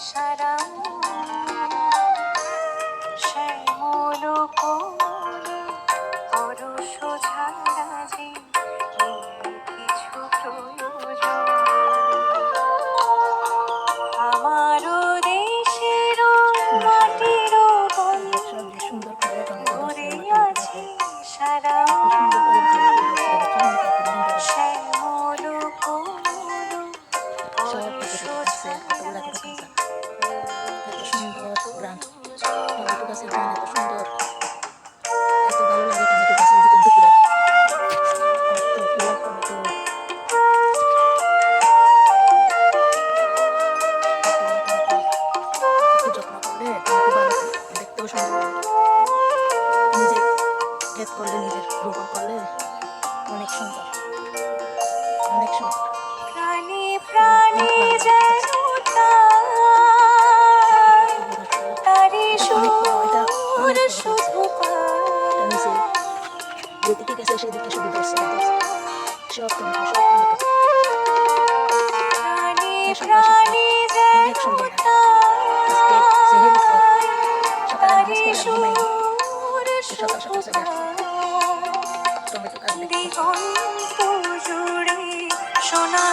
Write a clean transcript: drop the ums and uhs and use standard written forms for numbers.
সারা শ্যামল কোমল পরশ ছাড়া যে নেই কিছু প্রয়োজন। আমারও দেশের মাটির গন্ধে আছে সারা শ্যামল কোমল পরশ ছাড়া যে সুন্দর গ্রাম, টমেটো গাছের গ্রাম এত সুন্দর, এত ভালো লাগে টমেটো গাছের ভিতর দুপুরে টমেটো যত্ন করলে টমেটো ভালো দেখতেও সুন্দর, নিজে ক্ষেত করলে নিজের রোপণ করলে অনেক সুন্দর, অনেক সুন্দর। প্রাণী প্রাণী যেন তারি সুর শুধু নিচে যেদিকে গেছে সেদিকে শুধু ধরছে সব টমেটো, সব টমেটো। প্রাণী প্রাণী যেন তারি সুর শুধু টমেটো গাছ দিগন্ত জুড়ে সোনা।